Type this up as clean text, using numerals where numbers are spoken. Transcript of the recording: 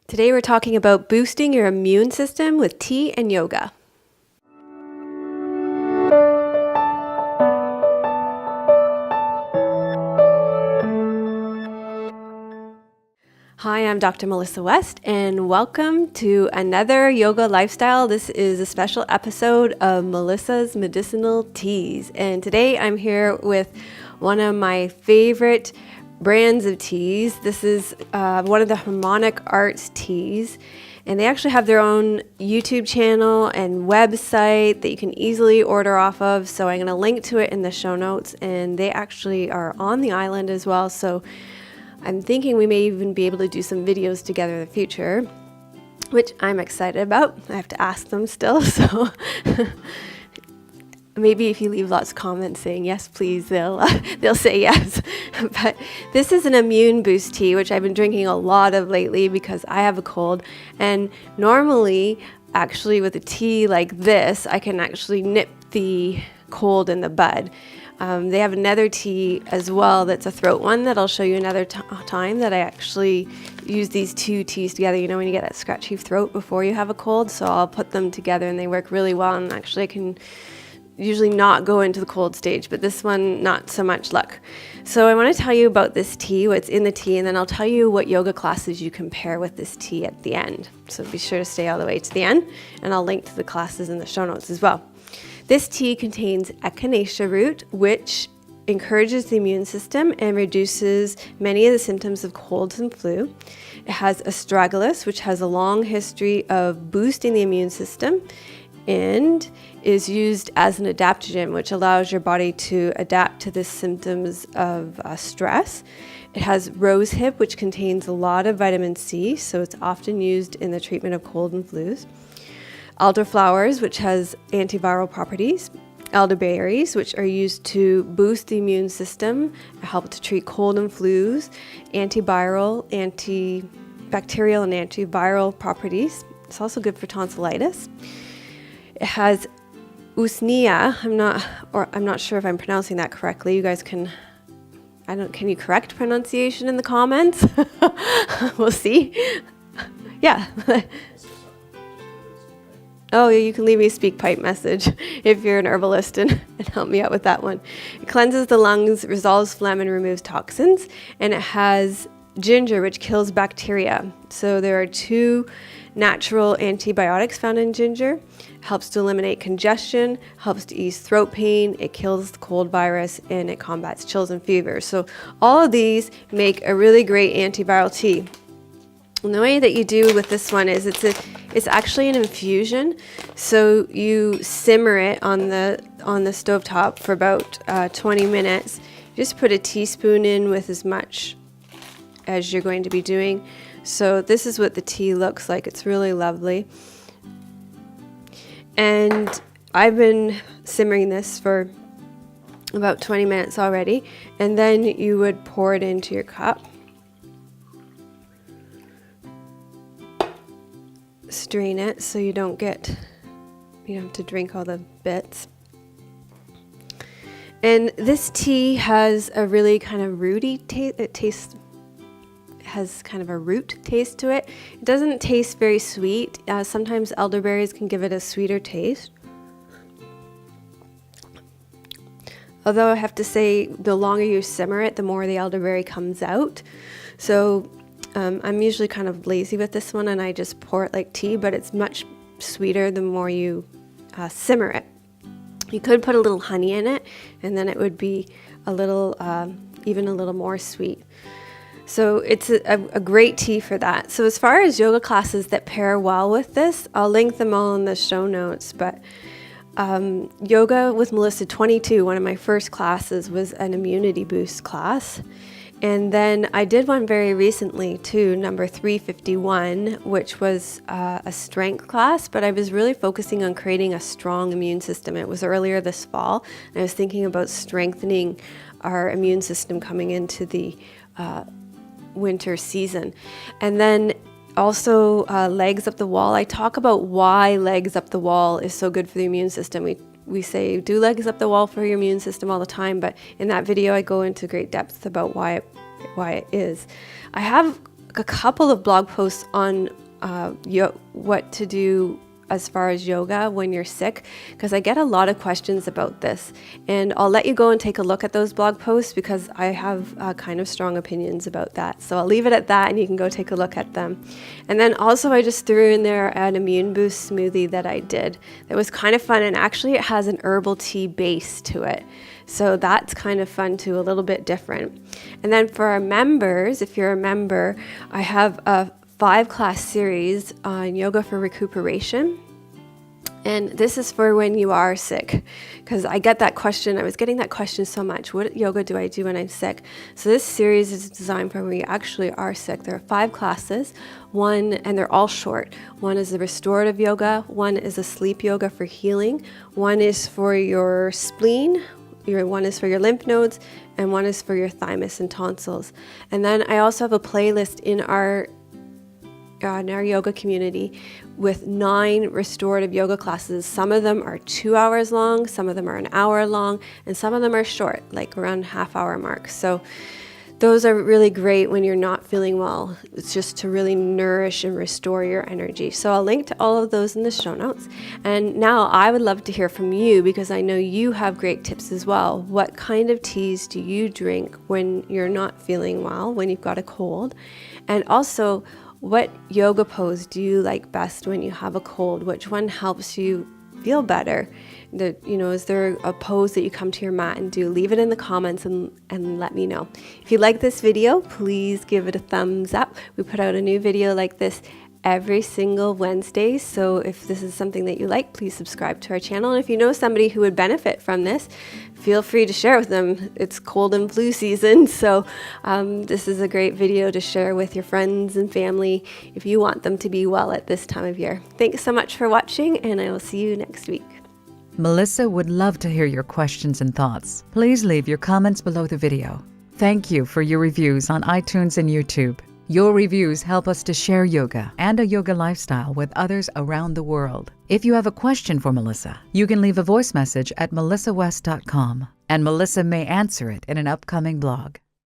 Today we're talking about boosting your immune system with tea and yoga. Hi, I'm Dr. Melissa West, and welcome to another yoga lifestyle. This is a special episode of Melissa's Medicinal Teas, and today I'm here with one of my favorite brands of teas. This is one of the Harmonic Arts teas, and they actually have their own YouTube channel and website that you can easily order off of, so I'm going to link to it in the show notes. And they actually are on the island as well, so I'm thinking we may even be able to do some videos together in the future, which I'm excited about. I have to ask them still, so maybe if you leave lots of comments saying yes please, they'll say yes. But this is an immune boost tea, which I've been drinking a lot of lately because I have a cold. And normally, actually, with a tea like this, I can actually nip the cold in the bud. They have another tea as well that's a throat one that I'll show you another time, that I actually use these two teas together. You know, when you get that scratchy throat before you have a cold, so I'll put them together and they work really well. And actually I can usually not go into the cold stage, but this one, not so much luck. So I want to tell you about this tea, what's in the tea, and then I'll tell you what yoga classes you can pair with this tea at the end. So be sure to stay all the way to the end, and I'll link to the classes in the show notes as well. This tea contains Echinacea Root, which encourages the immune system and reduces many of the symptoms of colds and flu. It has Astragalus, which has a long history of boosting the immune system and is used as an adaptogen, which allows your body to adapt to the symptoms of stress. It has Rosehip, which contains a lot of vitamin C, so it's often used in the treatment of cold and flus. Elderflowers, which has antiviral properties. Elderberries, which are used to boost the immune system, help to treat cold and flus. Antiviral, antibacterial, and antiviral properties. It's also good for tonsillitis. It has usnea. I'm not sure if I'm pronouncing that correctly. You guys can you correct pronunciation in the comments? We'll see. Yeah. Oh, yeah, you can leave me a speak pipe message if you're an herbalist and help me out with that one. It cleanses the lungs, resolves phlegm, and removes toxins. And it has ginger, which kills bacteria. So there are 2 natural antibiotics found in ginger. Helps to eliminate congestion, helps to ease throat pain, it kills the cold virus, and it combats chills and fevers. So all of these make a really great antiviral tea. And the way that you do with this one is it's actually an infusion. So you simmer it on the stovetop for about 20 minutes. Just put a teaspoon in with as much as you're going to be doing. So this is what the tea looks like. It's really lovely. And I've been simmering this for about 20 minutes already. And then you would pour it into your cup. Strain it so you don't have to drink all the bits. And this tea has a really kind of rooty taste. Has kind of a root taste to it. It doesn't taste very sweet. Sometimes elderberries can give it a sweeter taste. Although I have to say, the longer you simmer it, the more the elderberry comes out. So I'm usually kind of lazy with this one and I just pour it like tea, but it's much sweeter the more you simmer it. You could put a little honey in it and then it would be a little, even a little more sweet. So it's a great tea for that. So as far as yoga classes that pair well with this, I'll link them all in the show notes. But Yoga with Melissa 22, one of my first classes, was an immunity boost class. And then I did one very recently too, number 351, which was a strength class, but I was really focusing on creating a strong immune system. It was earlier this fall, and I was thinking about strengthening our immune system coming into the winter season. And then also legs up the wall. I talk about why legs up the wall is so good for the immune system. We say do legs up the wall for your immune system all the time, but in that video I go into great depth about why it is. I have a couple of blog posts on what to do as far as yoga when you're sick, because I get a lot of questions about this, and I'll let you go and take a look at those blog posts because I have kind of strong opinions about that. So I'll leave it at that, and you can go take a look at them. And then also I just threw in there an immune boost smoothie that I did that was kind of fun, and actually it has an herbal tea base to it. So that's kind of fun too, a little bit different. And then for our members, if you're a member, I have a 5-class series on yoga for recuperation. And this is for when you are sick, because I get that question. I was getting that question so much. What yoga do I do when I'm sick? So this series is designed for when you actually are sick. There are 5 classes, and they're all short. One is the restorative yoga, one is a sleep yoga for healing, one is for your spleen, one is for your lymph nodes, and one is for your thymus and tonsils. And then I also have a playlist in our yoga community with 9 restorative yoga classes. Some of them are 2 hours long, some of them are an hour long, and some of them are short, like around half-hour mark. So those are really great when you're not feeling well. It's just to really nourish and restore your energy. So I'll link to all of those in the show notes. And now I would love to hear from you, because I know you have great tips as well. What kind of teas do you drink when you're not feeling well, when you've got a cold? And also, what yoga pose do you like best when you have a cold? Which one helps you feel better? Is there a pose that you come to your mat and do? Leave it in the comments and let me know. If you like this video, please give it a thumbs up. We put out a new video like this every single Wednesday. So if this is something that you like, please subscribe to our channel. And if you know somebody who would benefit from this, feel free to share with them. It's cold and flu season, so this is a great video to share with your friends and family if you want them to be well at this time of year. Thanks so much for watching, and I will see you next week. Melissa would love to hear your questions and thoughts. Please leave your comments below the video. Thank you for your reviews on iTunes and YouTube. Your reviews help us to share yoga and a yoga lifestyle with others around the world. If you have a question for Melissa, you can leave a voice message at melissawest.com, and Melissa may answer it in an upcoming blog.